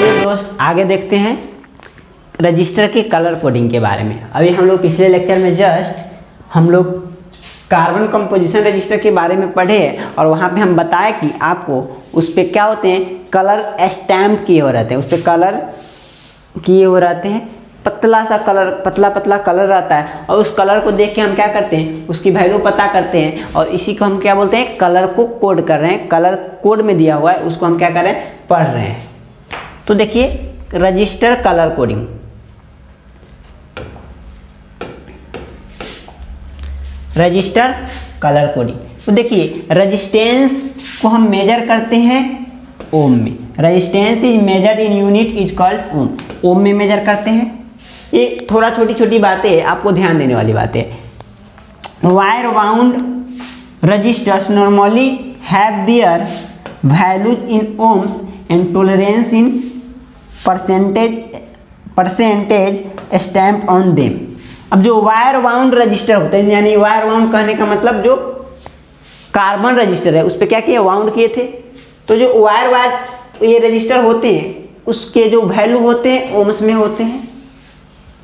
चलिए दोस्त आगे देखते हैं रजिस्टर के कलर कोडिंग के बारे में। अभी हम लोग पिछले लेक्चर में हम लोग कार्बन कंपोजिशन रजिस्टर के बारे में पढ़े और वहाँ पे हम बताए कि आपको उस पर क्या होते हैं, कलर स्टैम्प किए हो रहते हैं, उस पर कलर किए हो रहते हैं, पतला सा कलर, पतला पतला कलर रहता है और उस कलर को देख के हम क्या करते हैं, उसकी वैल्यू पता करते हैं और इसी को हम क्या बोलते हैं, कलर को कोड कर रहे हैं। कलर कोड में दिया हुआ है, उसको हम क्या कर रहे हैं, पढ़ रहे हैं। तो देखिए register colour coding, register colour coding. तो देखिए रजिस्टेंस को हम मेजर करते हैं ओम में। Resistance is measured in unit is called ohm. Ohm में मेजर करते हैं। ये थोड़ा छोटी छोटी बातें हैं, आपको ध्यान देने वाली बातें। Wire bound registers normally have their values in ohms and tolerance in percentage stamp on them. अब जो वायर बाउंड रजिस्टर होते हैं, यानी वायर बाउंड कहने का मतलब जो कार्बन रजिस्टर है उस पर क्या किए, बाउंड किए थे। तो जो वायर ये रजिस्टर होते हैं उसके जो वैल्यू होते हैं ओम्स में होते हैं,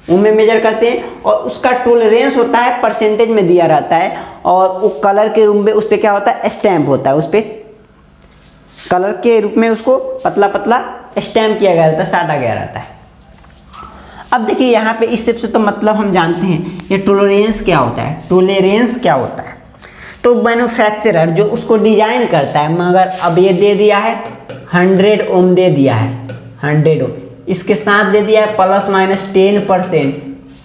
ओम में मेजर करते हैं और उसका टॉलरेंस होता है परसेंटेज में दिया रहता है और वो कलर के रूप में उस पर क्या होता है, स्टैम्प होता है, उस पर कलर के रूप में उसको पतला पतला स्टैम्प किया गया रहता है, साटा गया रहता है। अब देखिए यहाँ पे इस से तो मतलब हम जानते हैं ये टॉलरेंस क्या होता है। टॉलरेंस क्या होता है, तो मैन्युफैक्चरर जो उसको डिजाइन करता है, मगर अब ये दे दिया है 100 ओम दे दिया है, 100 ओम, इसके साथ दे दिया है ±10%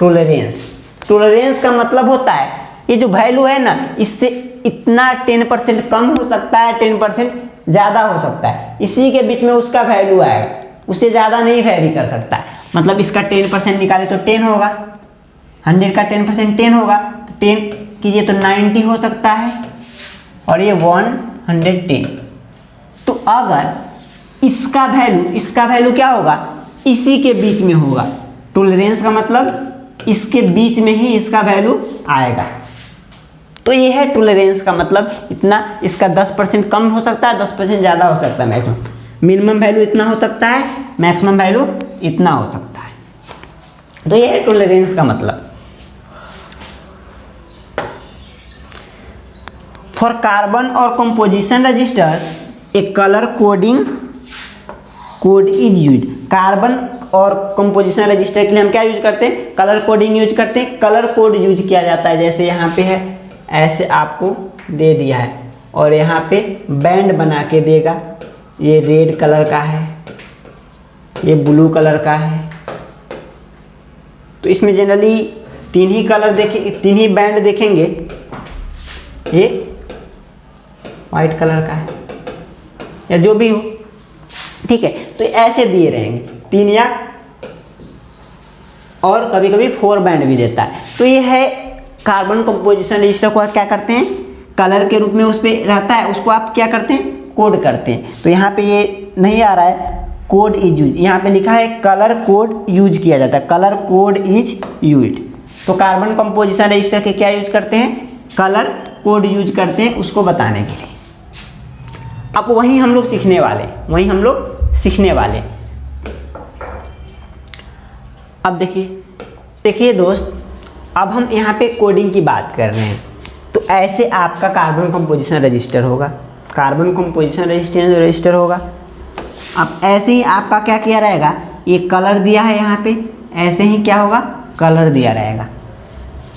टॉलरेंस। टॉलरेंस का मतलब होता है ये जो वैल्यू है ना, इससे इतना 10% कम हो सकता है, 10% ज़्यादा हो सकता है, इसी के बीच में उसका वैल्यू आएगा, उससे ज़्यादा नहीं वैरी कर सकता है। मतलब इसका 10% निकाले तो 10 होगा, 100 का 10% 10 होगा, तो 10 कीजिए तो 90 हो सकता है और ये 110। तो अगर इसका वैल्यू क्या होगा, इसी के बीच में होगा। टॉलरेंस का मतलब इसके बीच में ही इसका वैल्यू आएगा। तो ये है टॉलरेंस का मतलब, इतना इसका 10% कम हो सकता है, 10% ज़्यादा हो सकता है। मैक्सिमम मिनिमम वैल्यू इतना हो सकता है, मैक्सिमम वैल्यू इतना हो सकता है। तो ये है टॉलरेंस का मतलब। फॉर कार्बन और composition register A colour code is use. Carbon और कंपोजिशन रजिस्टर के लिए हम क्या यूज करते हैं, कलर कोडिंग यूज करते हैं। कलर कोड यूज किया जाता है, जैसे यहाँ पे है, ऐसे आपको दे दिया है और यहाँ पे बैंड बना के देगा, ये रेड कलर का है, ये ब्लू कलर का है। तो इसमें जनरली 3 ही कलर देखेंगे, 3 ही बैंड देखेंगे। ये वाइट कलर का है या जो भी हो, ठीक है। तो ऐसे दिए रहेंगे 3 या और कभी कभी 4 बैंड भी देता है। तो ये है कार्बन कंपोजिशन रजिस्टर को क्या करते हैं, कलर के रूप में उस पर रहता है, उसको आप क्या करते हैं, कोड करते हैं। तो यहाँ पे ये नहीं आ रहा है कोड इज यूज, यहाँ पे लिखा है कलर कोड यूज किया जाता है, कलर कोड इज यूज। तो कार्बन कंपोजिशन रजिस्टर के क्या यूज करते हैं, कलर कोड यूज करते हैं, उसको बताने के लिए। अब वहीं हम लोग सीखने वाले। अब देखिए दोस्त, अब हम यहाँ पे कोडिंग की बात कर रहे हैं। तो ऐसे आपका कार्बन कंपोजिशन रजिस्टर होगा, कार्बन कंपोजिशन रजिस्टर होगा। अब ऐसे ही आपका क्या किया रहेगा, ये कलर दिया है यहाँ पे, ऐसे ही क्या होगा, कलर दिया रहेगा।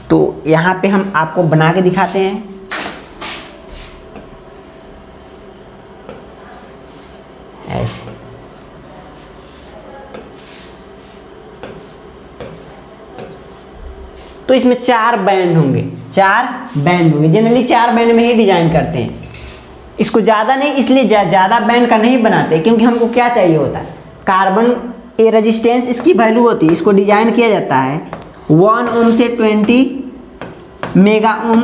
तो यहाँ पे हम आपको बना के दिखाते हैं। ऐसे तो इसमें 4 बैंड होंगे, जनरली 4 बैंड में ही डिजाइन करते हैं। इसको ज़्यादा नहीं, इसलिए ज़्यादा बैंड का नहीं बनाते, क्योंकि हमको क्या चाहिए होता है, कार्बन ए रेजिस्टेंस इसकी वैल्यू होती है। इसको डिजाइन किया जाता है 1 ओम से 20 मेगा ओम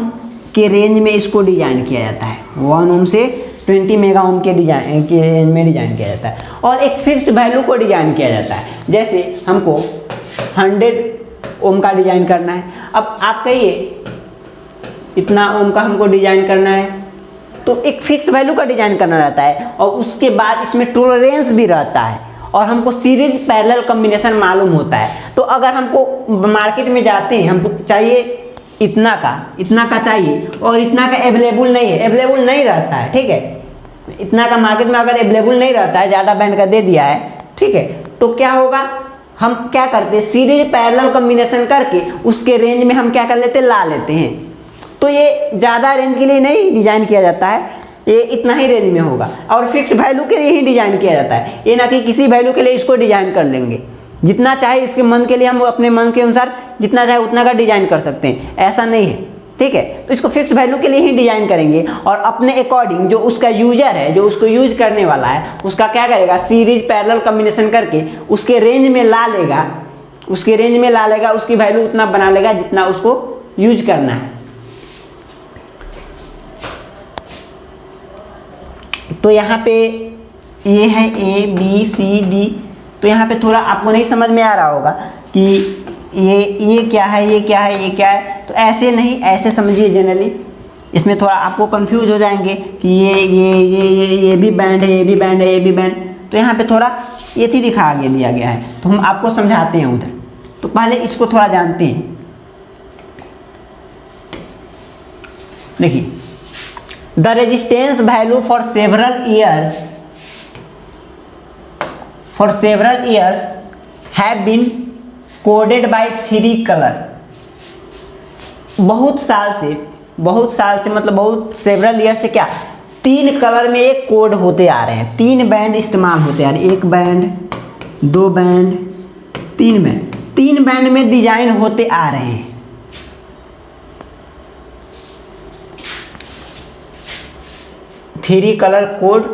के रेंज में, इसको डिजाइन किया जाता है 1 ओम से 20 मेगा ओम के रेंज में डिजाइन किया जाता है। और एक फिक्स्ड वैल्यू को डिजाइन किया जाता है, जैसे हमको 100 ओम का डिजाइन करना है। अब आप कहिए इतना ओम का हमको डिजाइन करना है, तो एक फिक्स वैल्यू का डिजाइन करना रहता है और उसके बाद इसमें टॉलरेंस भी रहता है और हमको सीरीज पैरेलल कॉम्बिनेशन मालूम होता है, तो अगर हमको मार्केट में जाते हैं, हमको चाहिए इतना का चाहिए और इतना का अवेलेबल नहीं है, अवेलेबल नहीं रहता है, ठीक है, इतना का मार्केट में अगर अवेलेबल नहीं रहता है, ज़्यादा बैंड का दे दिया है, ठीक है, तो क्या होगा, हम क्या करते हैं, सीरीज पैरेलल कॉम्बिनेशन करके उसके रेंज में हम क्या कर लेते हैं, ला लेते हैं। तो ये ज़्यादा रेंज के लिए नहीं डिज़ाइन किया जाता है, ये इतना ही रेंज में होगा और फिक्स वैल्यू के लिए ही डिज़ाइन किया जाता है, ये ना कि किसी वैल्यू के लिए इसको डिज़ाइन कर लेंगे, जितना चाहे इसके मन के लिए हम अपने मन के अनुसार जितना चाहे उतना का डिज़ाइन कर सकते हैं, ऐसा नहीं है, ठीक है। तो इसको फिक्स वैल्यू के लिए ही डिज़ाइन करेंगे और अपने अकॉर्डिंग जो उसका यूजर है, जो उसको यूज करने वाला है, उसका क्या करेगा, सीरीज पैरेलल कॉम्बिनेशन करके उसके रेंज में ला लेगा, उसकी वैल्यू उतना बना लेगा जितना उसको यूज करना है। तो यहाँ पे ये है A B C D, तो यहाँ पे थोड़ा आपको नहीं समझ में आ रहा होगा कि ये क्या है, ये क्या है, ये क्या है, तो ऐसे नहीं, ऐसे समझिए जनरली, इसमें थोड़ा आपको कंफ्यूज हो जाएंगे कि ये भी बैंड है, ये भी बैंड है, ये भी बैंड, तो यहाँ पे थोड़ा ये थी दिखा दिया गया है, तो हम आपको समझाते हैं उधर। तो पहले इसको थोड़ा जानते हैं, देखिए, the resistance value for several years have been coded by 3 colour. बहुत साल से मतलब बहुत सेवरल ईयर से क्या 3 कलर में एक कोड होते आ रहे हैं, 3 बैंड इस्तेमाल होते आ रहे हैं, 1 बैंड, 2 बैंड, 3 बैंड, 3 बैंड में डिजाइन होते आ रहे हैं। थ्री कलर कोड,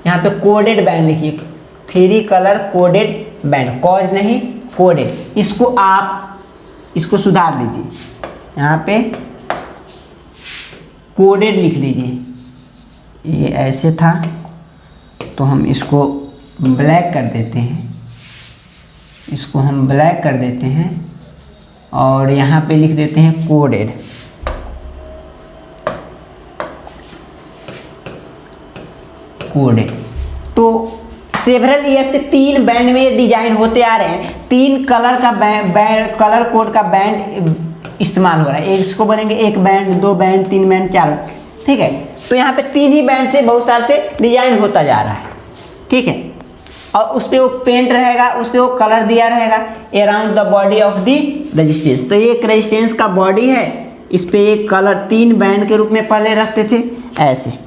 यहाँ पे कोडेड बैंड लिखिए, 3 कलर कोडेड बैंड, कॉज नहीं कोडेड, इसको सुधार लीजिए, यहाँ पे कोडेड लिख लीजिए, ये ऐसे था तो हम इसको ब्लैक कर देते हैं, और यहाँ पे लिख देते हैं कोडेड। तो सेवरल ईयर से 3 बैंड में डिजाइन होते आ रहे हैं, 3 कलर का कलर कोड का बैंड इस्तेमाल हो रहा है, इसको बोलेंगे 1 बैंड, 2 बैंड, 3 बैंड, 4, ठीक है। तो यहाँ पे 3 ही बैंड से बहुत साल से डिजाइन होता जा रहा है, ठीक है, और उस पर वो पेंट रहेगा, उस पर वो कलर दिया रहेगा around the body of the resistance. तो ये एक रेजिस्टेंस का बॉडी है, इस पर एक कलर 3 बैंड के रूप में पहले रखते थे, ऐसे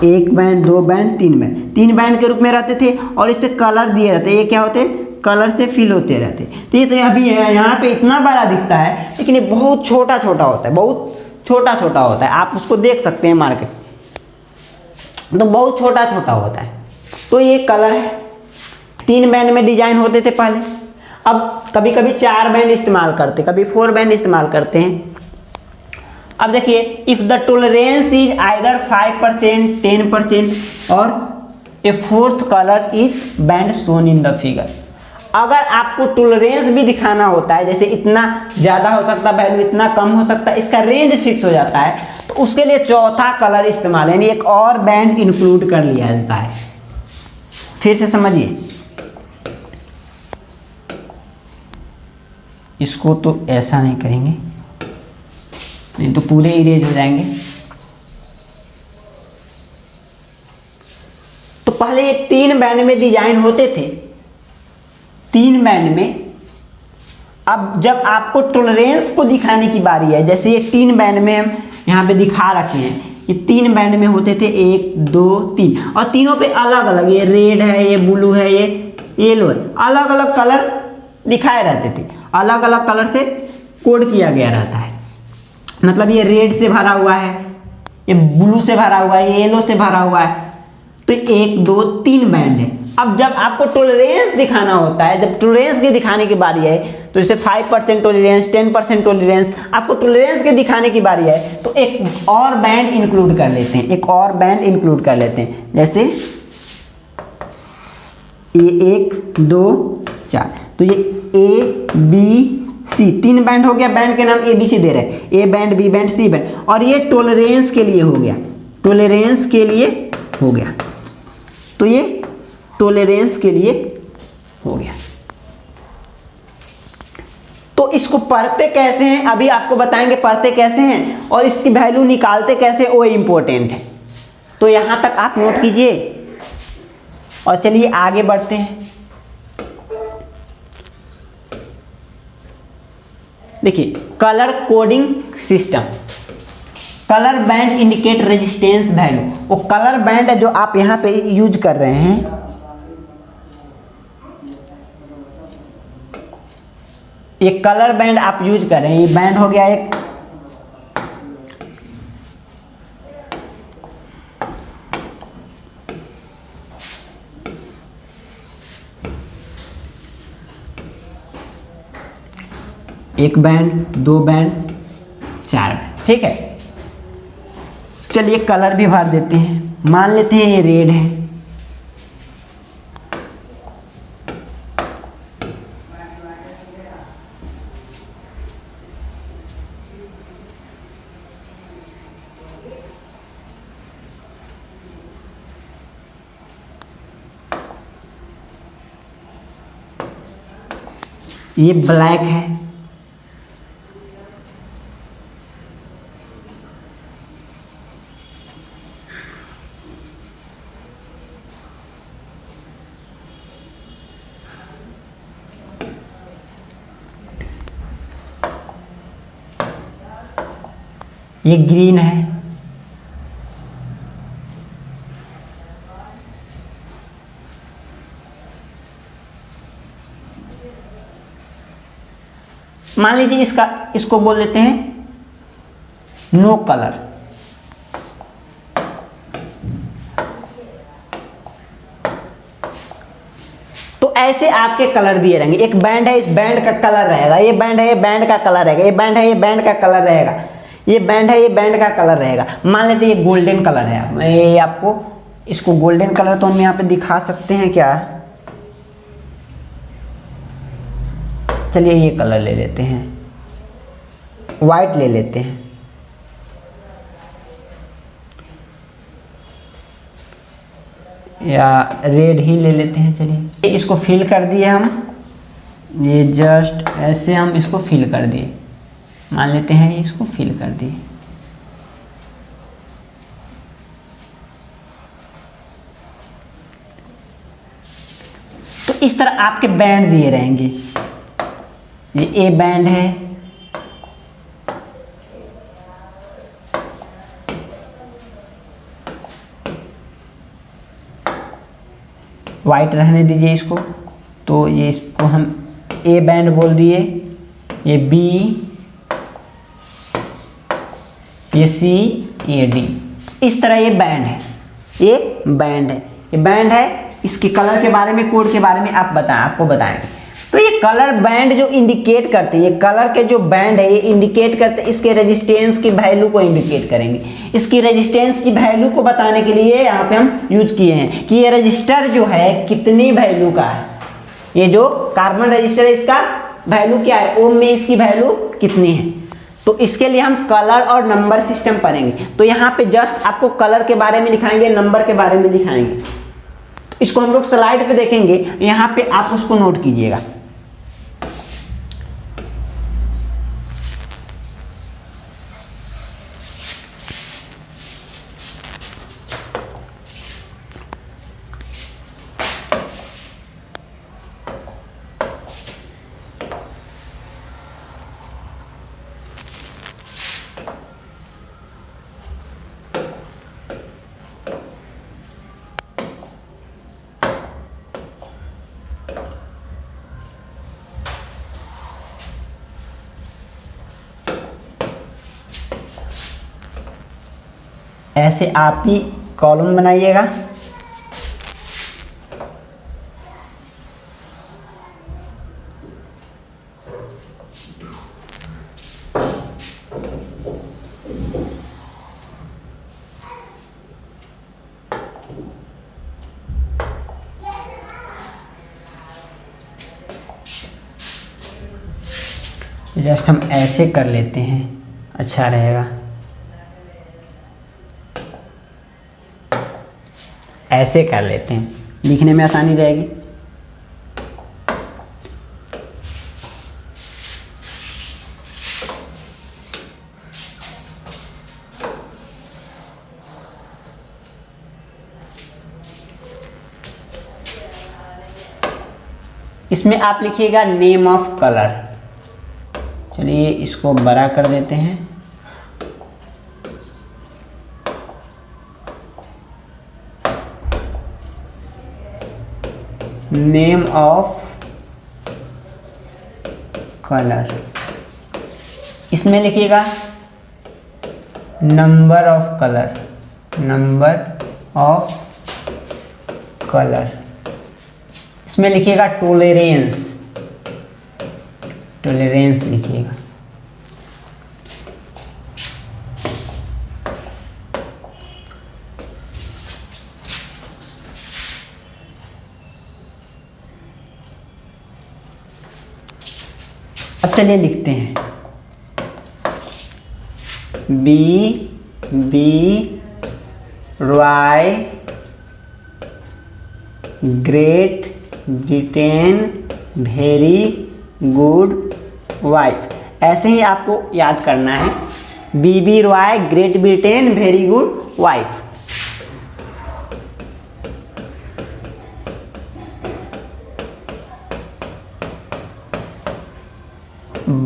1 बैंड, 2 बैंड, 3 बैंड के रूप में रहते थे, और इस पे कलर दिए रहते, ये क्या होते, कलर से फिल होते रहते। तो ये तो अभी यहाँ पे इतना बड़ा दिखता है, लेकिन ये बहुत छोटा होता है, बहुत छोटा होता है, आप उसको देख सकते हैं मार्केट, तो बहुत छोटा होता है। तो ये कलर है, 3 बैंड में डिजाइन होते थे पहले, अब कभी कभी 4 बैंड इस्तेमाल करते, कभी 4 बैंड इस्तेमाल करते हैं। अब देखिए, if the tolerance is either 5%, 10% और ए 4th colour is band shown in the figure. अगर आपको टॉलरेंस भी दिखाना होता है, जैसे इतना ज़्यादा हो सकता है वैल्यू, इतना कम हो सकता है, इसका रेंज फिक्स हो जाता है, तो उसके लिए 4था कलर इस्तेमाल, यानी एक और बैंड इंक्लूड कर लिया जाता है। फिर से समझिए, इसको तो ऐसा नहीं करेंगे, नहीं तो पूरे इरेज हो जाएंगे। तो पहले ये 3 बैंड में डिजाइन होते थे, 3 बैंड में। अब जब आपको टॉलरेंस को दिखाने की बारी है, जैसे ये 3 बैंड में हम यहाँ पे दिखा रखे हैं, ये 3 बैंड में होते थे 1, 2, 3, और तीनों पे अलग अलग, ये रेड है, ये ब्लू है, ये येलो है, अलग अलग कलर दिखाए रहते थे, अलग अलग कलर से कोड किया गया रहता है। मतलब ये रेड से भरा हुआ है, ये ब्लू से भरा हुआ है, ये येलो से भरा हुआ है, तो 1, 2, 3 बैंड है। अब जब आपको टॉलरेंस दिखाना होता है, जब टॉलरेंस के दिखाने की बारी है, तो जैसे 5% टॉलरेंस, 10% टॉलरेंस, आपको टॉलरेंस के दिखाने की बारी है, तो एक और बैंड इंक्लूड कर लेते हैं, जैसे ये 1, 2, 4, तो ये ABC 3 बैंड हो गया, बैंड के नाम ABC दे रहे हैं, A band, B band, C band, और ये टॉलरेंस के लिए हो गया, तो ये टॉलरेंस के लिए हो गया। तो इसको पढ़ते कैसे हैं अभी आपको बताएंगे, पढ़ते कैसे हैं और इसकी वैल्यू निकालते कैसे, वो इंपॉर्टेंट है। तो यहां तक आप नोट कीजिए और चलिए आगे बढ़ते हैं। देखिए colour coding system, colour band indicate resistance value. वो कलर बैंड है जो आप यहां पे यूज कर रहे हैं, ये कलर बैंड आप यूज कर रहे हैं, ये बैंड हो गया एक बैंड, 2 बैंड, 4 बैंड, ठीक है। चलिए कलर भी भर देते हैं। मान लेते हैं ये रेड है, ये ब्लैक है, ये ग्रीन है, मान लीजिए इसको बोल देते हैं नो कलर। तो ऐसे आपके कलर दिए रहेंगे। एक बैंड है, इस बैंड का कलर रहेगा, ये बैंड है, ये बैंड का कलर रहेगा, ये बैंड है, ये बैंड का कलर रहेगा, ये बैंड है, ये बैंड का कलर रहेगा। मान लेते हैं ये गोल्डन कलर है, ये आपको इसको गोल्डन कलर तो हम यहाँ पे दिखा सकते हैं क्या, चलिए ये कलर ले लेते हैं, वाइट ले लेते हैं, या रेड ही ले लेते हैं। चलिए इसको फिल कर दिए हम, ये जस्ट ऐसे हम इसको फिल कर दिए, मान लेते हैं इसको फिल कर दिए। तो इस तरह आपके बैंड दिए रहेंगे, ये ए बैंड है, वाइट रहने दीजिए इसको। तो ये इसको हम ए बैंड बोल दिए, ये बी, ये सी, ये डी। इस तरह ये बैंड है, ये बैंड है, ये बैंड है। इसके कलर के बारे में, कोड के बारे में आपको बताएंगे। तो ये कलर बैंड जो इंडिकेट करते हैं, ये कलर के जो बैंड है ये इंडिकेट करते हैं, इसके रेजिस्टेंस की वैल्यू को इंडिकेट करेंगे। इसकी रेजिस्टेंस की वैल्यू को बताने के लिए यहाँ पे हम यूज किए हैं कि ये रजिस्टर जो है कितनी वैल्यू का है। ये जो कार्बन रजिस्टर है इसका वैल्यू क्या है, ओम में इसकी वैल्यू कितनी है। तो इसके लिए हम कलर और नंबर सिस्टम पढ़ेंगे। तो यहाँ पे जस्ट आपको कलर के बारे में दिखाएंगे, नंबर के बारे में दिखाएंगे। तो इसको हम लोग स्लाइड पे देखेंगे, यहाँ पे आप उसको नोट कीजिएगा। ऐसे आप ही कॉलम बनाइएगा। जस्ट हम ऐसे कर लेते हैं, अच्छा रहेगा। ऐसे कर लेते हैं, लिखने में आसानी रहेगी। इसमें आप लिखिएगा नेम ऑफ कलर। चलिए इसको बड़ा कर देते हैं। नेम ऑफ कलर, इसमें लिखिएगा number of colour, number of colour. इसमें लिखिएगा टॉलरेंस, टॉलरेंस लिखिएगा। अब चलिए लिखते हैं BRY Great Britain very good wife. ऐसे ही आपको याद करना है, BRY Great Britain very good wife.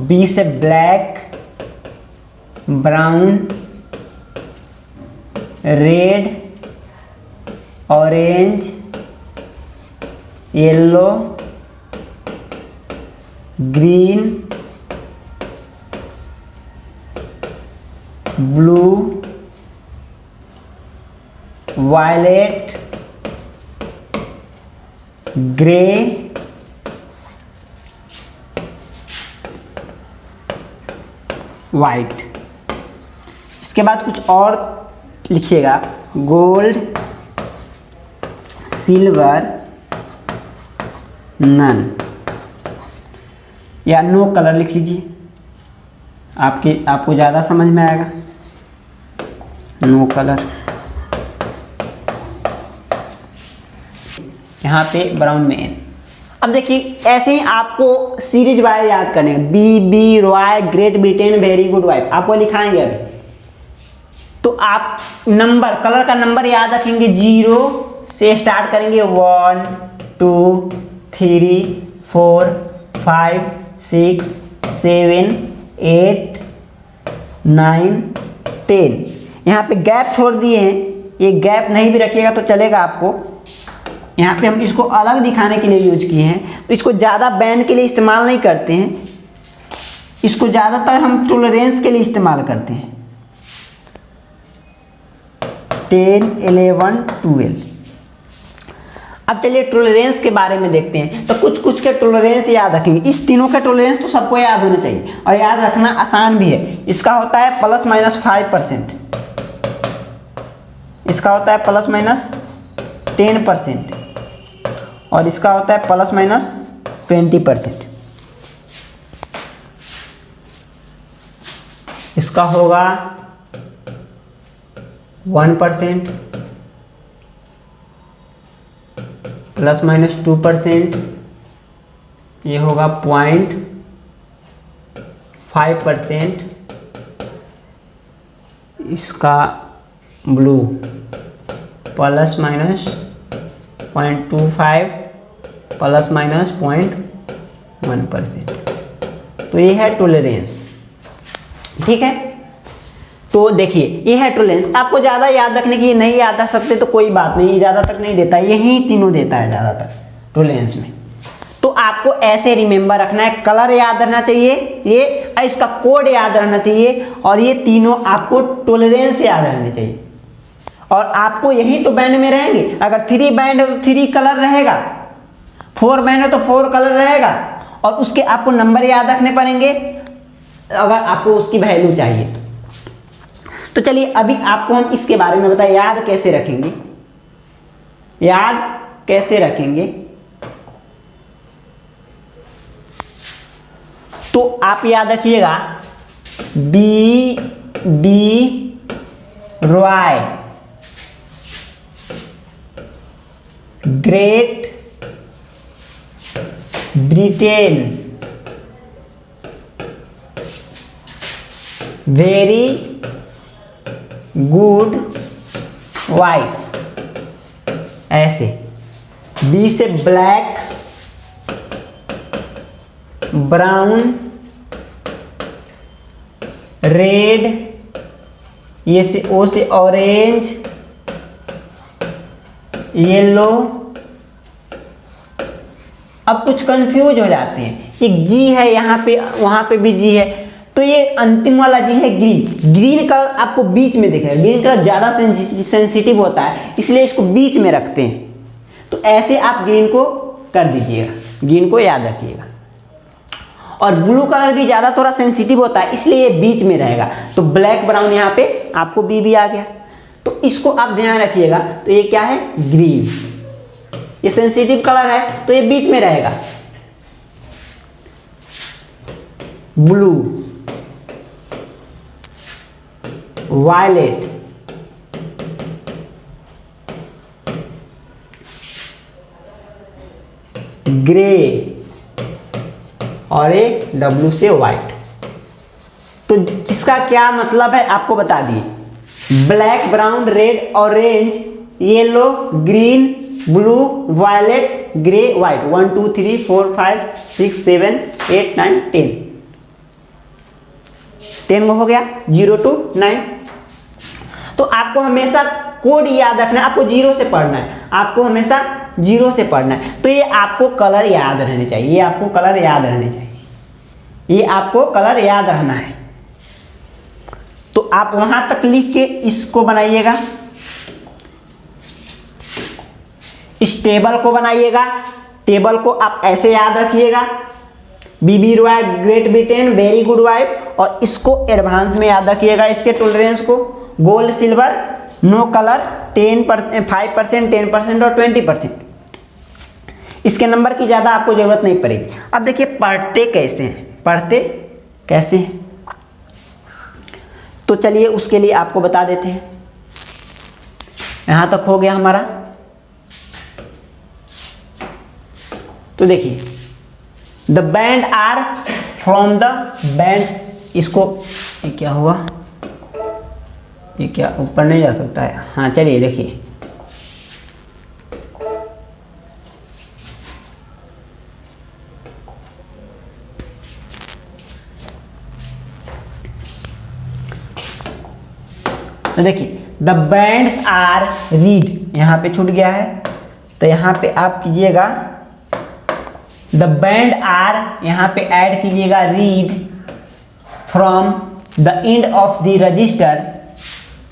B से black, brown, red, orange, yellow, green, blue, violet, grey, white. इसके बाद कुछ और लिखिएगा, गोल्ड, सिल्वर, नन, या नो कलर लिख लीजिए, आपको ज़्यादा समझ में आएगा। नो कलर, यहाँ पे ब्राउन में N। अब देखिए ऐसे ही आपको सीरीज वाइज याद करने, BRY Great Britain very good wife आपको लिखाएंगे अभी। तो आप नंबर, कलर का नंबर याद रखेंगे, 0 से स्टार्ट करेंगे, 1 2 3 4 5 6 7 8 9 10। यहाँ पे गैप छोड़ दिए हैं, ये गैप नहीं भी रखिएगा तो चलेगा आपको। यहाँ पे हम इसको अलग दिखाने के लिए यूज किए हैं, तो इसको ज़्यादा बैंड के लिए इस्तेमाल नहीं करते हैं, इसको ज़्यादातर हम टॉलरेंस के लिए इस्तेमाल करते हैं। 10 11 12। अब चलिए टॉलरेंस के बारे में देखते हैं। तो कुछ कुछ के टॉलरेंस याद रखेंगे, इस तीनों का टॉलरेंस तो सबको याद होना चाहिए और याद रखना आसान भी है। इसका होता है ±5%, इसका होता है ±10%, और इसका होता है ±20%। इसका होगा 1%, ±2%, ये होगा 0.5%, इसका ब्लू ±0.25 ±0.1%। तो ये है टॉलरेंस, ठीक है। तो देखिए ये है टॉलरेंस। आपको ज़्यादा याद रखने की नहीं याद रख सकते तो कोई बात नहीं, ज़्यादा तक नहीं देता, यही तीनों देता है ज़्यादातर टॉलरेंस में। तो आपको ऐसे रिमेंबर रखना है, कलर याद रहना चाहिए, ये इसका कोड याद रहना चाहिए, और ये तीनों आपको टॉलरेंस याद रहने चाहिए। और आपको यही तो बैंड में रहेंगे। अगर 3 बैंड है तो 3 कलर रहेगा, 4 बैंड है तो 4 कलर रहेगा, और उसके आपको नंबर याद रखने पड़ेंगे अगर आपको उसकी वैल्यू चाहिए तो चलिए अभी आपको हम इसके बारे में बताएं, याद कैसे रखेंगे, याद कैसे रखेंगे। तो आप याद रखिएगा BRY Great Britain, very good wife, ऐसे। बी से ब्लैक, ब्राउन, रेड, ये से ओ से ऑरेंज, येलो। अब कुछ कंफ्यूज हो जाते हैं, एक जी है यहाँ पे, वहां पे भी जी है, तो ये अंतिम वाला जी है ग्रीन। ग्रीन का आपको बीच में दिखेगा, ग्रीन कलर ज़्यादा सेंसिटिव होता है, इसलिए इसको बीच में रखते हैं। तो ऐसे आप ग्रीन को कर दीजिएगा, ग्रीन को याद रखिएगा। और ब्लू कलर भी ज़्यादा थोड़ा सेंसिटिव होता है, इसलिए ये बीच में रहेगा। तो ब्लैक ब्राउन यहाँ पे आपको बी भी आ गया, तो इसको आप ध्यान रखिएगा। तो ये क्या है? ग्रीन। ये सेंसिटिव कलर है तो ये बीच में रहेगा। ब्लू, वायलेट, ग्रे और एक डब्लू से व्हाइट। तो जिसका क्या मतलब है आपको बता दिए। Black, brown, red, orange, yellow, green, blue, violet, grey, white. 1 2 3 4 5 6 7 8 9 10 10 हो गया, 0 to 9। तो आपको हमेशा कोड याद रखना है, आपको 0 से पढ़ना है, आपको हमेशा 0 से पढ़ना है। तो ये आपको कलर याद रहने चाहिए, ये आपको कलर याद रहने चाहिए, ये आपको कलर याद रहना है। तो आप वहां तक लिख के इसको बनाइएगा, इस टेबल को बनाइएगा। टेबल को आप ऐसे याद रखिएगा, BB Roy, Great Britain, very good wife. और इसको एडवांस में याद रखिएगा, इसके टॉलरेंस को। गोल्ड, सिल्वर, नो कलर, 10%, 5%, 10% और 20%। इसके नंबर की ज़्यादा आपको ज़रूरत नहीं पड़ेगी। अब देखिए पढ़ते कैसे हैं, पढ़ते कैसे हैं, तो चलिए उसके लिए आपको बता देते हैं। यहाँ तक हो गया हमारा। तो देखिए, the band are from the band, इसको ये क्या हुआ, ये क्या ऊपर नहीं जा सकता है? हाँ चलिए देखिए, तो देखिए द बैंड्स आर रीड, यहाँ पे छूट गया है तो यहाँ पे आप कीजिएगा द बैंड आर, यहाँ पे ऐड कीजिएगा read from the end of the register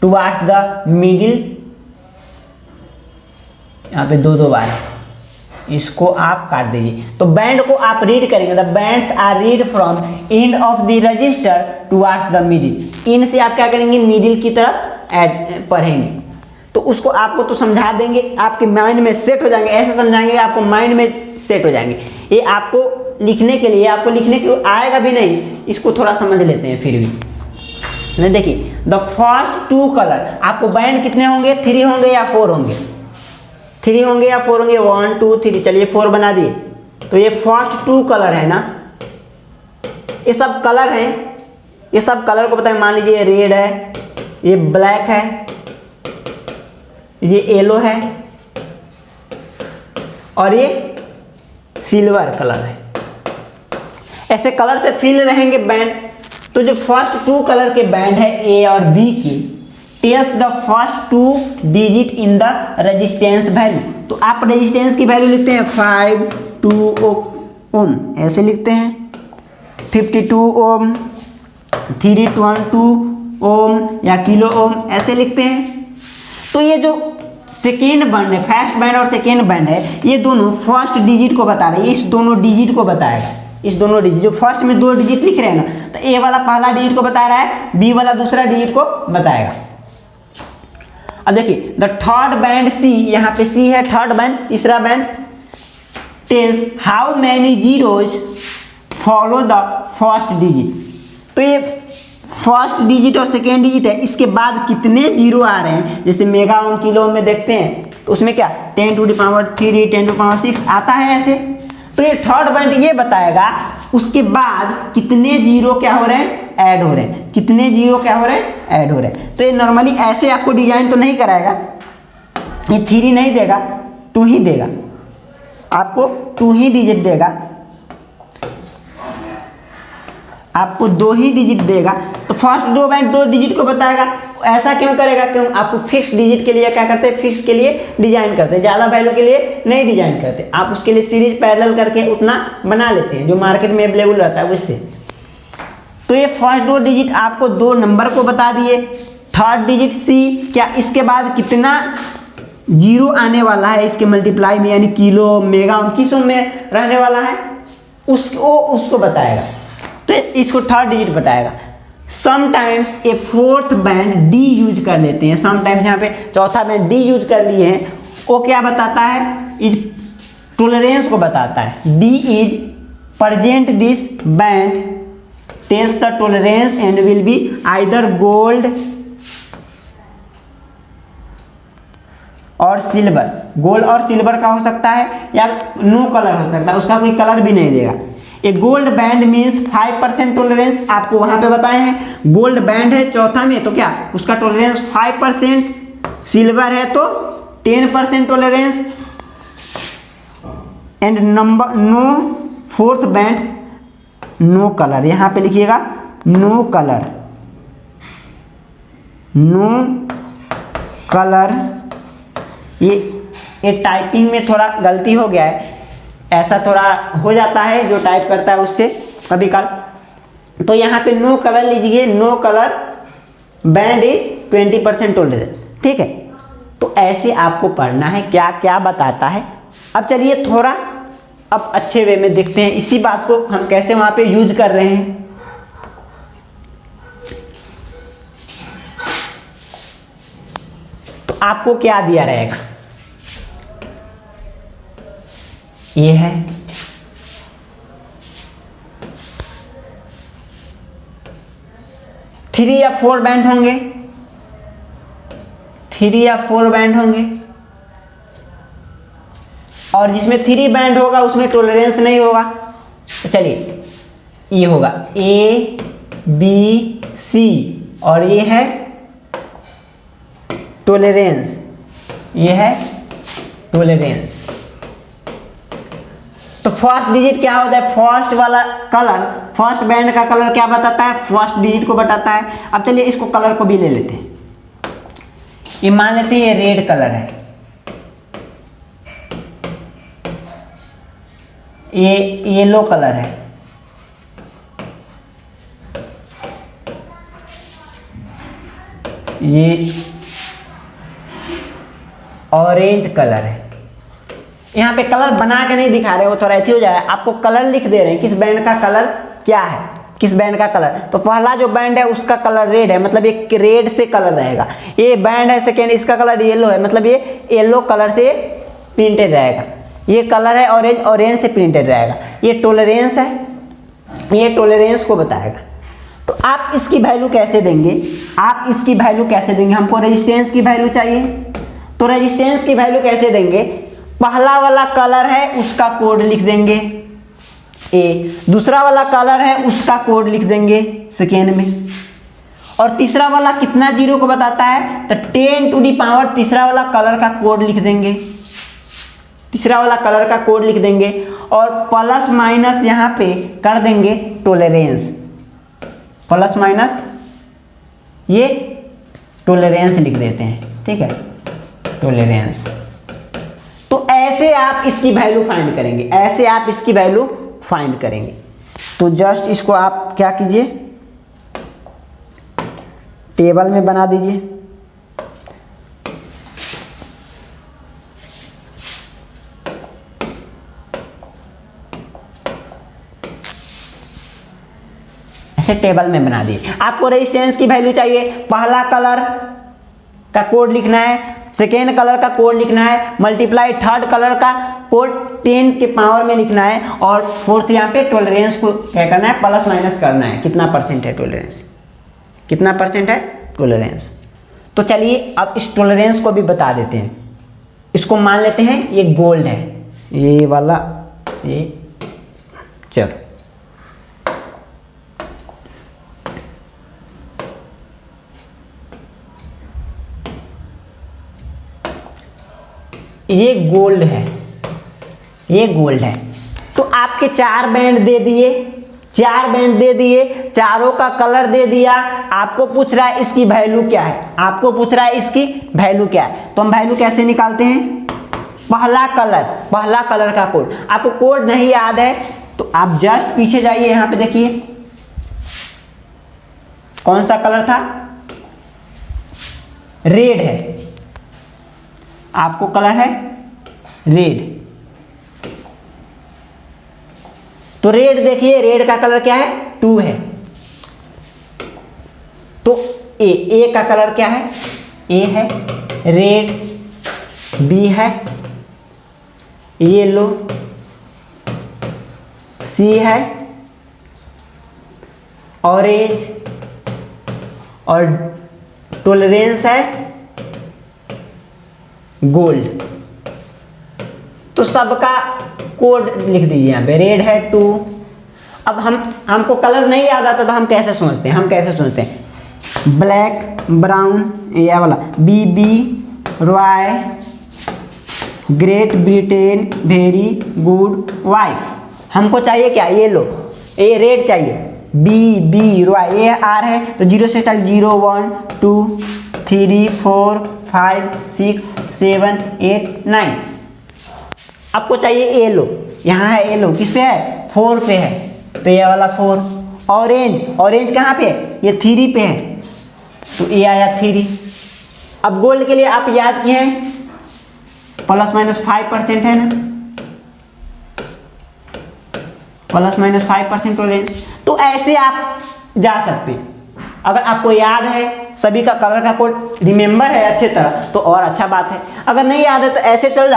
towards the middle. यहाँ पे दो बार इसको आप काट दीजिए। तो बैंड को आप रीड करेंगे, the bands are read from end of the register towards the middle. इन से आप क्या करेंगे? मिडिल की तरफ ऐड पढ़ेंगे। तो उसको आपको तो समझा देंगे, आपके माइंड में सेट हो जाएंगे, ऐसे समझाएंगे आपको माइंड में सेट हो जाएंगे। ये आपको लिखने के लिए, आपको लिखने के लिए आएगा भी नहीं, इसको थोड़ा समझ लेते हैं फिर भी। देखिए द फर्स्ट टू कलर, आपको बैंड कितने होंगे? 3 होंगे या 4 होंगे? 3 होंगे या 4 होंगे? 1 2 3, चलिए 4 बना दिए। तो ये फर्स्ट 2 कलर है ना, ये सब कलर है, ये सब कलर को बताएं। मान लीजिए रेड है, ये ब्लैक है, ये येलो है और ये सिल्वर कलर है। ऐसे कलर से फिल रहेंगे बैंड। तो जो फर्स्ट 2 कलर के बैंड है ए और बी की, tells the first 2 digit in the resistance value. तो आप रेजिस्टेंस की वैल्यू लिखते हैं 52 ओम, ऐसे लिखते हैं 52 ओम, 312 ओम या किलो ओम, ऐसे लिखते हैं। तो ये जो सेकेंड बैंड है, फर्स्ट बैंड और सेकेंड बैंड है, ये दोनों फर्स्ट डिजिट को बता रहे हैं, इस दोनों डिजिट को बताएगा। इस दोनों डिजिट, जो फर्स्ट में 2 डिजिट लिख रहे हैं ना, तो ए वाला पहला डिजिट को बता रहा है, बी वाला दूसरा डिजिट को बताएगा। अब देखिए द थर्ड बैंड सी, यहाँ पे सी है थर्ड बैंड, तीसरा band. Tales how many zeros follow the first digit. तो ये फर्स्ट डिजिट और सेकेंड डिजिट है, इसके बाद कितने जीरो आ रहे हैं। जैसे मेगा ओम, किलो में देखते हैं तो उसमें क्या 10 to the power 3, 10 to power 6 आता है ऐसे। तो ये थर्ड पॉइंट ये बताएगा उसके बाद कितने जीरो क्या हो रहे हैं, ऐड हो रहे हैं, कितने जीरो क्या हो रहे हैं, ऐड हो रहे हैं। तो ये नॉर्मली ऐसे आपको डिजाइन तो नहीं कराएगा, ये 3 नहीं देगा, 2 ही देगा, आपको 2 ही डिजिट देगा, आपको 2 ही डिजिट देगा। तो फर्स्ट 2 डिजिट को बताएगा। ऐसा क्यों करेगा, क्यों आपको फिक्स डिजिट के लिए क्या करते हैं, फिक्स के लिए डिजाइन करते हैं, ज़्यादा वैल्यू के लिए नहीं डिजाइन करते। आप उसके लिए सीरीज पैरेलल करके उतना बना लेते हैं जो मार्केट में अवेलेबल रहता है उससे। तो ये फर्स्ट 2 डिजिट आपको 2 नंबर को बता दिए। थर्ड डिजिट सी, क्या इसके बाद कितना जीरो आने वाला है इसके मल्टीप्लाई में, यानी किलो मेगा किसों में रहने वाला है उसको बताएगा। तो इसको थर्ड डिजिट बताएगा। Sometimes a fourth band D use कर लेते हैं, समटाइम्स यहाँ पे चौथा बैंड डी यूज कर लिए हैं। वो क्या बताता है, इज टॉलरेंस को बताता है। D is present this band test the tolerance and will be either gold और सिल्वर। गोल्ड और सिल्वर का हो सकता है या नो कलर हो सकता है, उसका कोई कलर भी नहीं देगा। ए गोल्ड बैंड मीन्स 5% टॉलरेंस, आपको वहां पे बताए हैं। गोल्ड बैंड है चौथा में, तो क्या उसका टॉलरेंस 5%, सिल्वर है तो 10% tolerance, and number no fourth band no colour. यहां पे लिखिएगा नो कलर, नो कलर। ये टाइपिंग में थोड़ा गलती हो गया है, ऐसा थोड़ा हो जाता है जो टाइप करता है उससे कभी काल। तो यहाँ पे नो कलर लीजिए, no colour band is 20% tolerance, ठीक है। तो ऐसे आपको पढ़ना है क्या क्या बताता है। अब चलिए थोड़ा अब अच्छे वे में देखते हैं इसी बात को हम कैसे वहां पे यूज कर रहे हैं। तो आपको क्या दिया रहेगा, ये है थ्री या फोर बैंड होंगे, 3 या 4 बैंड होंगे, और जिसमें 3 बैंड होगा उसमें टॉलरेंस नहीं होगा। तो चलिए ये होगा ए बी सी, और ये है टॉलरेंस, ये है टॉलरेंस। तो फर्स्ट डिजिट क्या होता है, फर्स्ट वाला कलर, फर्स्ट बैंड का कलर क्या बताता है, फर्स्ट डिजिट को बताता है। अब चलिए इसको कलर को भी ले लेते हैं। ये मान लेते हैं ये रेड कलर है, ये येलो कलर है, ये ऑरेंज कलर है। यहाँ पे कलर बना के नहीं दिखा रहे, वो थोड़ा ऐसी हो जाए, आपको कलर लिख दे रहे हैं किस बैंड का कलर क्या है, किस बैंड का कलर। तो पहला जो बैंड है उसका कलर रेड है, मतलब ये रेड से कलर रहेगा। ये बैंड है सेकेंड, इसका कलर येलो है, मतलब ये येलो कलर से प्रिंटेड रहेगा। ये कलर है ऑरेंज, ऑरेंज से प्रिंटेड रहेगा। ये टॉलरेंस है, ये टॉलरेंस को बताएगा। तो आप इसकी वैल्यू कैसे देंगे, आप इसकी वैल्यू कैसे देंगे, हमको रेजिस्टेंस की वैल्यू चाहिए। तो रेजिस्टेंस की वैल्यू कैसे देंगे, पहला वाला कलर है उसका कोड लिख देंगे ए, दूसरा वाला कलर है उसका कोड लिख देंगे सेकेंड में, और तीसरा वाला कितना जीरो को बताता है, तो 10 टू दी पावर तीसरा वाला कलर का कोड लिख देंगे, तीसरा वाला कलर का कोड लिख देंगे, और प्लस माइनस यहाँ पे कर देंगे टॉलरेंस, प्लस माइनस ये टॉलरेंस लिख देते हैं, ठीक है, टॉलरेंस। तो ऐसे आप इसकी वैल्यू फाइंड करेंगे, ऐसे आप इसकी वैल्यू फाइंड करेंगे। तो जस्ट इसको आप क्या कीजिए, टेबल में बना दीजिए। ऐसे टेबल में बना दिए। आपको रेजिस्टेंस की वैल्यू चाहिए, पहला कलर का कोड लिखना है, सेकेंड कलर का कोड लिखना है, मल्टीप्लाई थर्ड कलर का कोड 10 के पावर में लिखना है, और फोर्थ यहाँ पे टॉलरेंस को क्या करना है, प्लस माइनस करना है, कितना परसेंट है टॉलरेंस, कितना परसेंट है टॉलरेंस। तो चलिए अब इस टॉलरेंस को भी बता देते हैं। इसको मान लेते हैं ये गोल्ड है, ये वाला, ये चलो ये गोल्ड है, ये गोल्ड है। तो आपके 4 बैंड दे दिए, 4 बैंड दे दिए, चारों का कलर दे दिया। आपको पूछ रहा है इसकी वैल्यू क्या है, आपको पूछ रहा है इसकी वैल्यू क्या है। तो हम वैल्यू कैसे निकालते हैं, पहला कलर का कोड। आपको कोड नहीं याद है तो आप जस्ट पीछे जाइए, यहां पे देखिए कौन सा कलर था, रेड है, आपको कलर है रेड। तो रेड देखिए, रेड का कलर क्या है, 2 है। तो ए का कलर क्या है, ए है, रेड, बी है येलो, सी है ऑरेंज, और टॉलरेंस है गोल्ड। तो सबका कोड लिख दीजिए यहाँ पे, रेड है 2। अब हमको कलर नहीं याद आता तो हम कैसे सोचते हैं, ब्लैक, ब्राउन, ये वाला, BB Roy, Great Britain, very good wife. हमको चाहिए क्या, ये लो, ये रेड चाहिए, बी रॉय, ये आर है तो 0 से स्टार्ट, 0 1 2 3 4 5 6 7 8 9। आपको चाहिए ये लो, यहाँ है ये लो, किस पे है, 4 पे है, तो ये वाला 4। ऑरेंज कहाँ पे है, ये 3 पे है, तो ये आया 3। अब गोल्ड के लिए आप याद किए हैं ±5% है ना, ±5% टॉलरेंस। तो ऐसे आप जा सकते हैं। अगर आपको याद है सभी का कलर का कोड रिमेंबर है अच्छे तरह तो और अच्छा बात है। अगर नहीं याद है तो ऐसे चल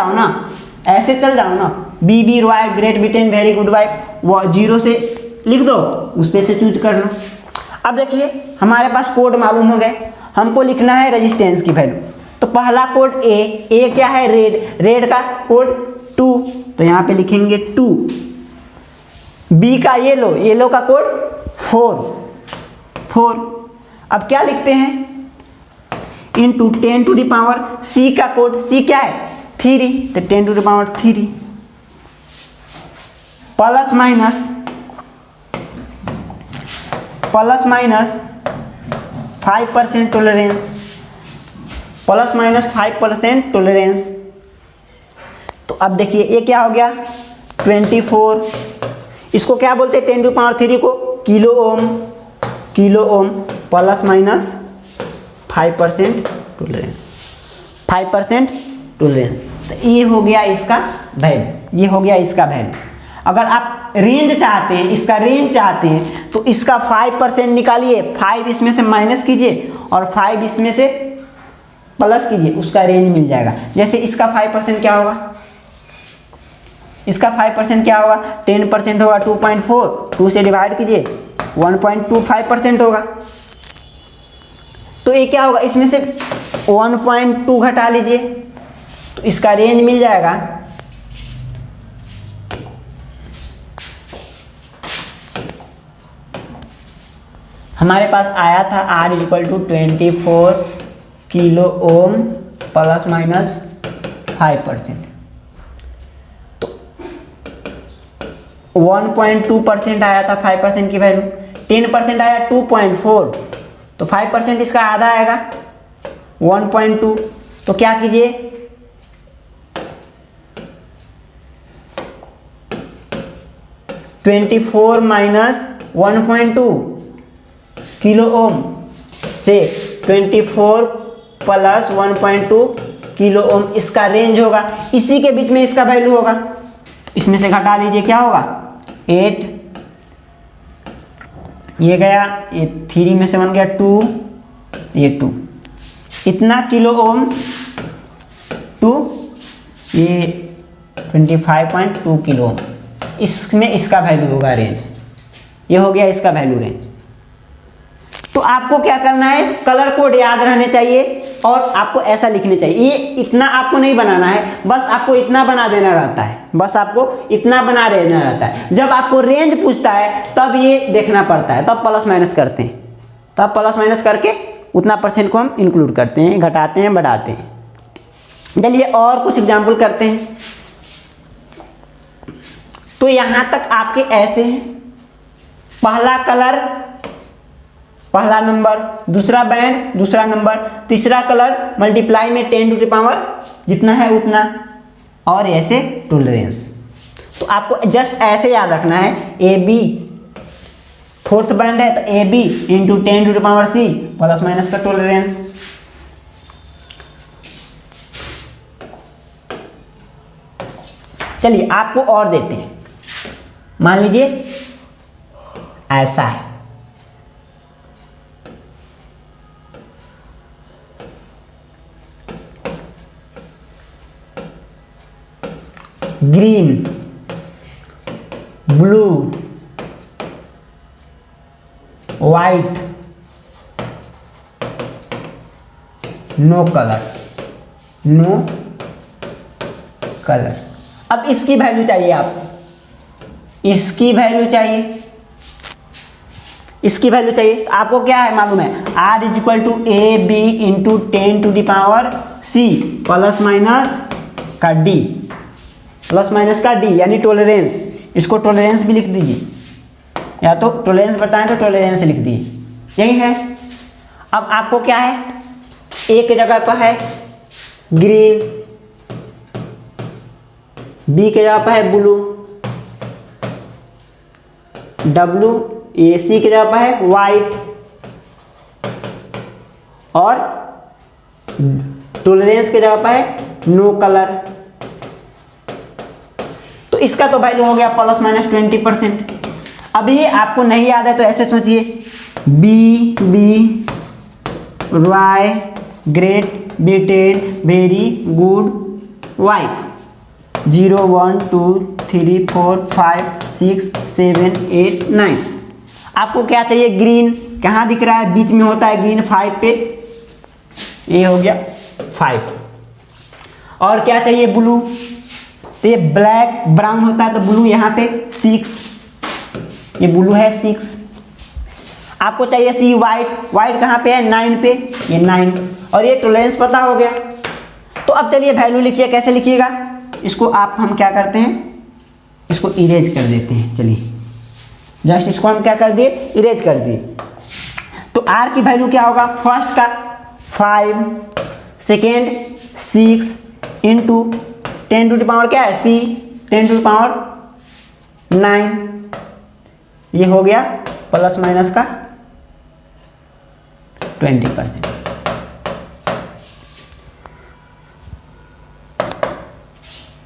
जाओ ना, BB Roy, Great Britain, very good wife, 0 से लिख दो, उस पे से चूज कर लो। अब देखिए हमारे पास कोड मालूम हो गए, हमको लिखना है रेजिस्टेंस की वैल्यू। तो पहला कोड ए क्या है, रेड का कोड 2, तो यहाँ पे लिखेंगे 2। बी का येलो का कोड 4। अब क्या लिखते हैं, into 10 to the power, C का कोड, सी क्या है 3, तो 10 to the power 3, plus minus 5% tolerance, +-5% tolerance. तो अब देखिए ये क्या हो गया 24, इसको क्या बोलते हैं 10 टू पावर 3 को, किलो ओम, +-5% टॉलरेंस, 5% टॉलरेंस। तो ये हो गया इसका वैल्यू, अगर आप रेंज चाहते हैं, इसका रेंज चाहते हैं तो इसका 5% निकालिए, 5 इसमें से माइनस कीजिए और 5 इसमें से प्लस कीजिए, उसका रेंज मिल जाएगा। जैसे इसका 5% क्या होगा, 10% होगा 2.4, 2 से डिवाइड कीजिए 1.25% होगा। तो ये क्या होगा, इसमें से 1.2 घटा लीजिए तो इसका रेंज मिल जाएगा हमारे पास आया था R = 24 किलो ओम ±5%। तो 1.2% आया था 5% की वैल्यू, 10% आया 2.4, तो 5% इसका आधा आएगा 1.2। तो क्या कीजिए, -24 1.2 किलो ओम से 24 + 1.2 किलो ओम, इसका रेंज होगा, इसी के बीच में इसका वैल्यू होगा। इसमें से घटा लीजिए, क्या होगा 8, ये गया, ये 3 में से बन गया 2, ये 2, इतना किलो ओम टू ये 25.2 किलो ओम, इसमें इसका वैल्यू होगा रेंज। ये हो गया इसका वैल्यू रेंज। तो आपको क्या करना है, कलर कोड याद रहने चाहिए और आपको ऐसा लिखने चाहिए। ये इतना आपको नहीं बनाना है, बस आपको इतना बना देना रहता है, बस आपको इतना बना देना रहता है। जब आपको रेंज पूछता है तब ये देखना पड़ता है, तब प्लस माइनस करते हैं, तब प्लस माइनस करके उतना परसेंट को हम इंक्लूड करते हैं, घटाते हैं, बढ़ाते हैं। चलिए और कुछ एग्जाम्पल करते हैं। तो यहाँ तक आपके ऐसे हैं, पहला कलर पहला नंबर, दूसरा बैंड दूसरा नंबर, तीसरा कलर मल्टीप्लाई में 10 टू द पावर जितना है उतना, और ऐसे टॉलरेंस। तो आपको जस्ट ऐसे याद रखना है, ए बी फोर्थ बैंड है तो A B into 10 to the power C plus minus का टॉलरेंस। चलिए आपको और देते हैं, मान लीजिए ऐसा है, green, blue, white, no colour, no colour. अब इसकी वैल्यू चाहिए आपको, इसकी वैल्यू चाहिए, इसकी वैल्यू चाहिए। आपको क्या है मालूम है, R is equal to A B into 10 to the power C plus minus का डी, प्लस माइनस का डी यानी टॉलरेंस। इसको टॉलरेंस भी लिख दीजिए, या तो टॉलरेंस बताएं तो टॉलरेंस लिख दीजिए, यही है। अब आपको क्या है, एक जगह पर है ग्रीन, बी के जगह पर है ब्लू, डब्लू ए सी की जगह पर है वाइट, और टॉलरेंस की जगह पर है नो कलर। तो इसका तो वैल्यू हो गया प्लस माइनस 20%। अभी आपको नहीं याद है तो ऐसे सोचिए, B B Y great Britain very good wife, 0 1 2 3 4 5 6 7 8 9। आपको क्या चाहिए, ग्रीन, कहाँ दिख रहा है, बीच में होता है ग्रीन 5 पे, ये हो गया 5। और क्या चाहिए, ब्लू, तो ये ब्लैक ब्राउन होता है तो ब्लू यहाँ पे 6, ये ब्लू है 6। आपको चाहिए सी वाइट, वाइट कहाँ पे है 9 पे, ये 9, और ये टॉलरेंस पता हो गया। तो अब चलिए वैल्यू लिखिए, कैसे लिखिएगा, इसको आप हम क्या करते हैं, इसको इरेज कर देते हैं। चलिए जस्ट इसको हम क्या कर दिए, इरेज कर दिए। तो R की वैल्यू क्या होगा, फर्स्ट का 5, second 6 into 10 to the power क्या है C 10 टू द पावर 9, ये हो गया प्लस माइनस का 20%।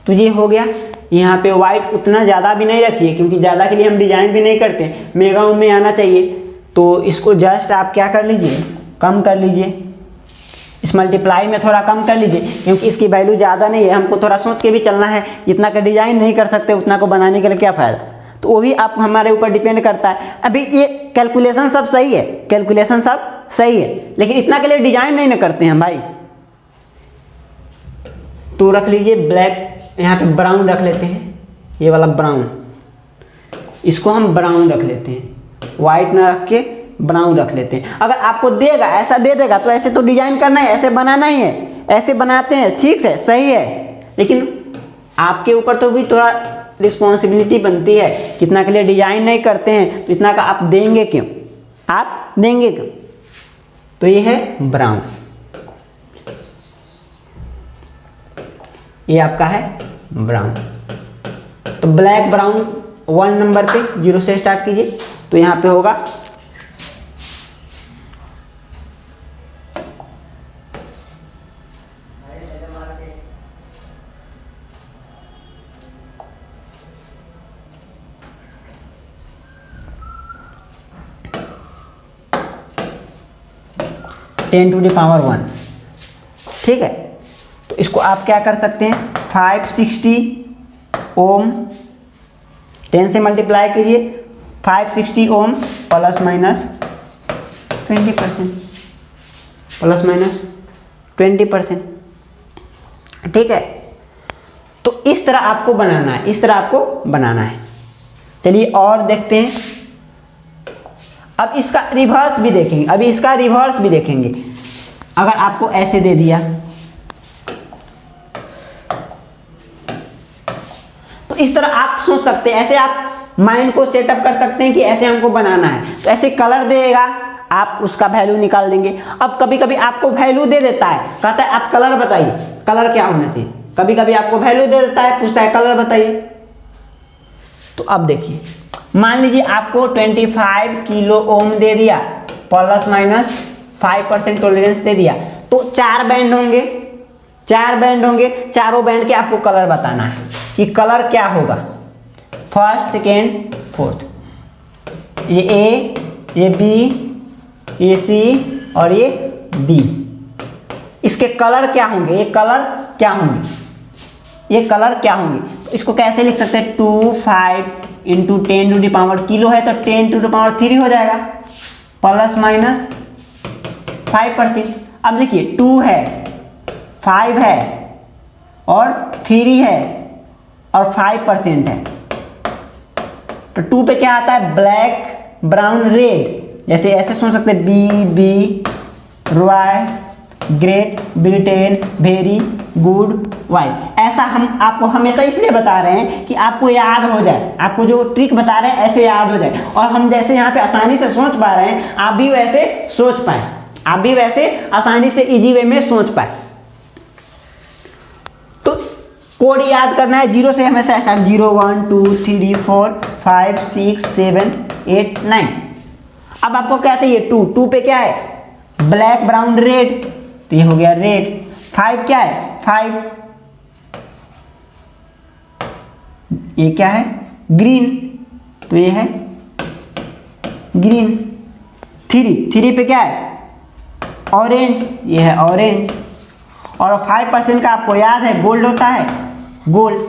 तो ये हो गया। यहाँ पे वाइट उतना ज़्यादा भी नहीं रखिए, क्योंकि ज़्यादा के लिए हम डिजाइन भी नहीं करते, मेगा में आना चाहिए। तो इसको जस्ट आप क्या कर लीजिए, कम कर लीजिए, इस मल्टीप्लाई में थोड़ा कम कर लीजिए, क्योंकि इसकी वैल्यू ज़्यादा नहीं है, हमको थोड़ा सोच के भी चलना है। इतना का डिजाइन नहीं कर सकते, उतना को बनाने के लिए क्या फ़ायदा। तो वो भी आप हमारे ऊपर डिपेंड करता है। अभी ये कैलकुलेशन सब सही है, कैलकुलेशन सब सही है, लेकिन इतना के लिए डिजाइन नहीं ना करते हैं भाई। तो रख लीजिए ब्लैक, यहाँ पे ब्राउन रख लेते हैं, ये वाला ब्राउन, इसको हम ब्राउन रख लेते हैं, वाइट ना रख के ब्राउन रख लेते हैं। अगर आपको देगा ऐसा दे देगा तो ऐसे तो डिजाइन करना है, ऐसे बनाना ही है, ऐसे बनाते हैं, ठीक है सही है, लेकिन आपके ऊपर तो भी थोड़ा रिस्पॉन्सिबिलिटी बनती है। कितना के लिए डिजाइन नहीं करते हैं तो इतना का आप देंगे क्यों, आप देंगे क्यों। तो ये है ब्राउन, ये आपका है ब्राउन। तो ब्लैक ब्राउन 1 नंबर पे 0 से स्टार्ट कीजिए, तो यहाँ पे होगा 10 टू द पावर 1, ठीक है। तो इसको आप क्या कर सकते हैं, 560 ओम 10 से मल्टीप्लाई कीजिए, 560 ohm plus minus 20%, plus minus 20%। ठीक है, तो इस तरह आपको बनाना है, इस तरह आपको बनाना है। चलिए और देखते हैं। अब इसका रिवर्स भी देखेंगे, अभी इसका रिवर्स भी देखेंगे। अगर आपको ऐसे दे दिया तो इस तरह आप सोच सकते हैं, ऐसे आप माइंड को सेटअप कर सकते हैं कि ऐसे हमको बनाना है। तो ऐसे कलर देगा, आप उसका वैल्यू निकाल देंगे। अब कभी कभी आपको वैल्यू दे देता है, कहता है आप कलर बताइए, कलर क्या होना चाहिए। कभी कभी आपको वैल्यू दे देता है, पूछता है कलर बताइए। तो अब देखिए, मान लीजिए आपको 25 किलो ओम दे दिया, प्लस माइनस 5% टॉलरेंस दे दिया, तो 4 बैंड होंगे, 4 बैंड होंगे। चारों बैंड के आपको कलर बताना है कि कलर क्या होगा, फर्स्ट, सेकेंड, फोर्थ। ये ए, ये बी, ये सी और ये डी। इसके कलर क्या होंगे, ये कलर क्या होंगे, ये कलर क्या होंगे। तो इसको कैसे लिख सकते हैं, 25 into 10 to the power, kilo है तो 10 टू द पावर 3 हो जाएगा, प्लस माइनस 5%। अब देखिए 2 है, 5 है और 3 है और 5% है। तो 2 पे क्या आता है, ब्लैक, ब्राउन, रेड। जैसे ऐसे सुन सकते हैं, B B, Roy, Great Britain, very good, white. ऐसा हम आपको हमेशा इसलिए बता रहे हैं कि आपको याद हो जाए, आपको जो ट्रिक बता रहे हैं ऐसे याद हो जाए। और हम जैसे यहाँ पे आसानी से सोच पा रहे हैं, आप भी वैसे सोच पाए, आप भी वैसे आसानी से इजी वे में सोच पाए। तो कोड याद करना है, 0 से हमेशा स्टार्ट, 0 1 2 3 4 5 6 7 8 9। अब आपको क्या चाहिए, 2 पे क्या है, ब्लैक, ब्राउन, रेड, तो ये हो गया रेड। 5 क्या है, 5, ये क्या है, ग्रीन, तो ये है ग्रीन। 3 पे क्या है, ऑरेंज, ये है ऑरेंज। और 5% का आपको याद है गोल्ड होता है, गोल्ड।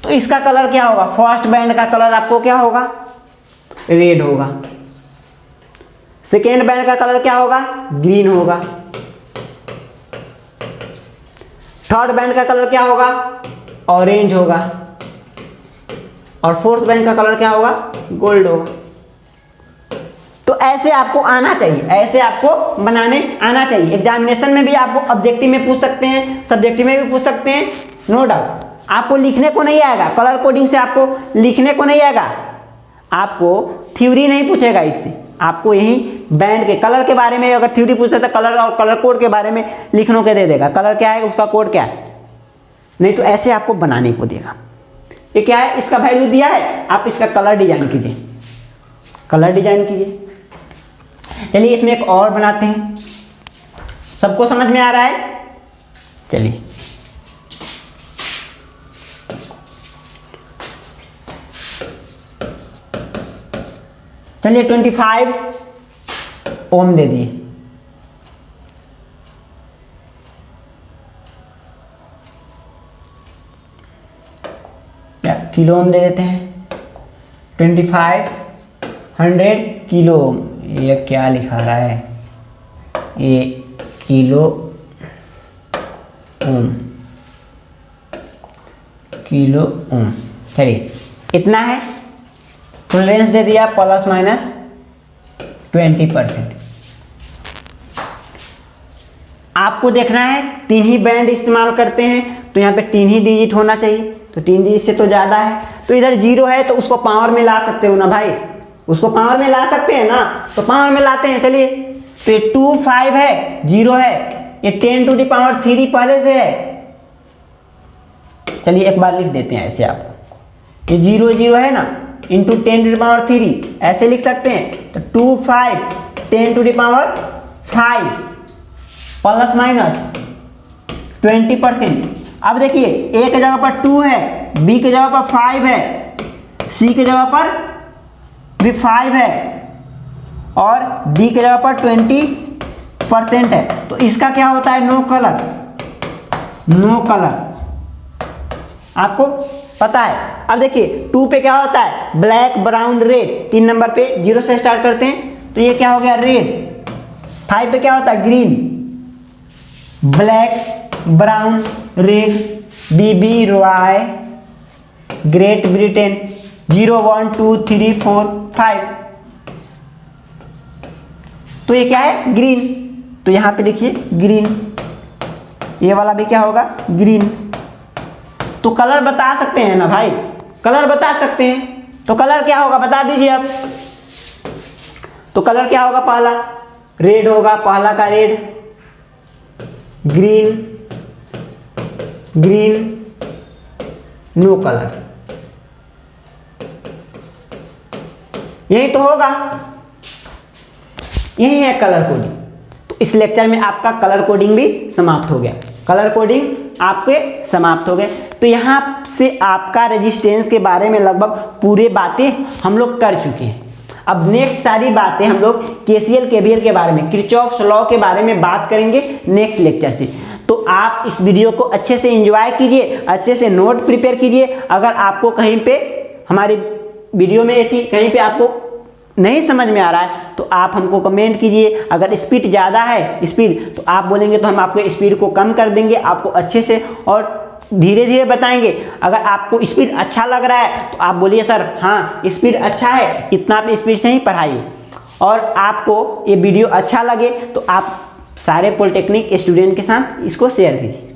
तो इसका कलर क्या होगा, फर्स्ट बैंड का कलर आपको क्या होगा, रेड होगा। सेकेंड बैंड का कलर क्या होगा, ग्रीन होगा। थर्ड बैंड का कलर क्या होगा, ऑरेंज होगा। और फोर्थ बैंड का कलर क्या होगा, गोल्ड होगा। तो ऐसे आपको आना चाहिए, ऐसे आपको बनाने आना चाहिए। एग्जामिनेशन में भी आपको ऑब्जेक्टिव में पूछ सकते हैं, सब्जेक्टिव में भी पूछ सकते हैं, नो डाउट। आपको लिखने को नहीं आएगा, कलर कोडिंग से आपको लिखने को नहीं आएगा, आपको थ्योरी नहीं पूछेगा इससे। आपको यही बैंड के कलर के बारे में अगर थ्योरी पूछता है तो कलर और कलर कोड के बारे में लिखने के दे देगा, कलर क्या है उसका कोड क्या है, नहीं तो ऐसे आपको बनाने को देगा। ये क्या है, इसका वैल्यू दिया है, आप इसका कलर डिजाइन कीजिए, कलर डिजाइन कीजिए। चलिए इसमें एक और बनाते हैं, सबको समझ में आ रहा है। चलिए चलिए 25 ओम दे दिए, किलो ओम दे देते हैं। 2500 किलो ओम, ये क्या लिखा रहा है, ये किलो ओम, किलो ओम। चलिए इतना है, टॉलरेंस दे दिया प्लस माइनस 20%। आपको देखना है 3 ही बैंड इस्तेमाल करते हैं, तो यहाँ पे 3 ही डिजिट होना चाहिए, तो 3 डिजिट से तो ज़्यादा है। तो इधर 0 है तो उसको पावर में ला सकते हो ना भाई, उसको पावर में ला सकते हैं ना, तो पावर में लाते हैं। चलिए तो ये 2 5 है, 0 है, ये 10 टू द पावर 3 पहले से है। चलिए एक बार लिख देते हैं ऐसे, आपको ये 0 0 है ना, इंटू 10 टू द पावर 3 ऐसे लिख सकते हैं। तो 2 5 10 to the power 5 plus minus 20%। अब देखिए ए के जगह पर 2 है, बी के जगह पर 5 है, सी के जगह पर भी 5 है और डी के जगह पर 20% है। तो इसका क्या होता है, नो कलर, नो कलर, आपको पता है। अब देखिए 2 पे क्या होता है, ब्लैक, ब्राउन, रेड। 3 नंबर पे 0 से स्टार्ट करते हैं, तो ये क्या हो गया, रेड। 5 पे क्या होता है, ग्रीन। ब्लैक, ब्राउन, रेड, बीबी रॉय, ग्रेट ब्रिटेन, 0 1 2 3 4 5। तो ये क्या है? ग्रीन। तो यहां पे देखिए ग्रीन, ये वाला भी क्या होगा? ग्रीन। तो कलर बता सकते हैं ना भाई, कलर बता सकते हैं। तो कलर क्या होगा बता दीजिए अब। तो कलर क्या होगा? पहला रेड होगा, पहला का red, green, green, no colour, यही तो होगा, यही है कलर कोडिंग। तो इस लेक्चर में आपका कलर कोडिंग भी समाप्त हो गया, कलर कोडिंग आपके समाप्त हो गए। तो यहाँ से आपका रेजिस्टेंस के बारे में लगभग पूरे बातें हम लोग कर चुके हैं। अब नेक्स्ट सारी बातें हम लोग केसीएल केवीएल के बारे में, किरचॉफ्स लॉ के बारे में बात करेंगे नेक्स्ट लेक्चर से। तो आप इस वीडियो को अच्छे से एंजॉय कीजिए, अच्छे से नोट प्रिपेयर कीजिए। अगर आपको कहीं पे हमारी वीडियो में कहीं पे आपको नहीं समझ में आ रहा है तो आप हमको कमेंट कीजिए। अगर स्पीड ज़्यादा है स्पीड तो आप बोलेंगे तो हम आपको स्पीड को कम कर देंगे, आपको अच्छे से और धीरे धीरे बताएंगे। अगर आपको स्पीड अच्छा लग रहा है तो आप बोलिए सर हाँ स्पीड अच्छा है, इतना पे स्पीड से ही पढ़ाइए। और आपको ये वीडियो अच्छा लगे तो आप सारे पॉलिटेक्निक स्टूडेंट के साथ इसको शेयर कीजिए।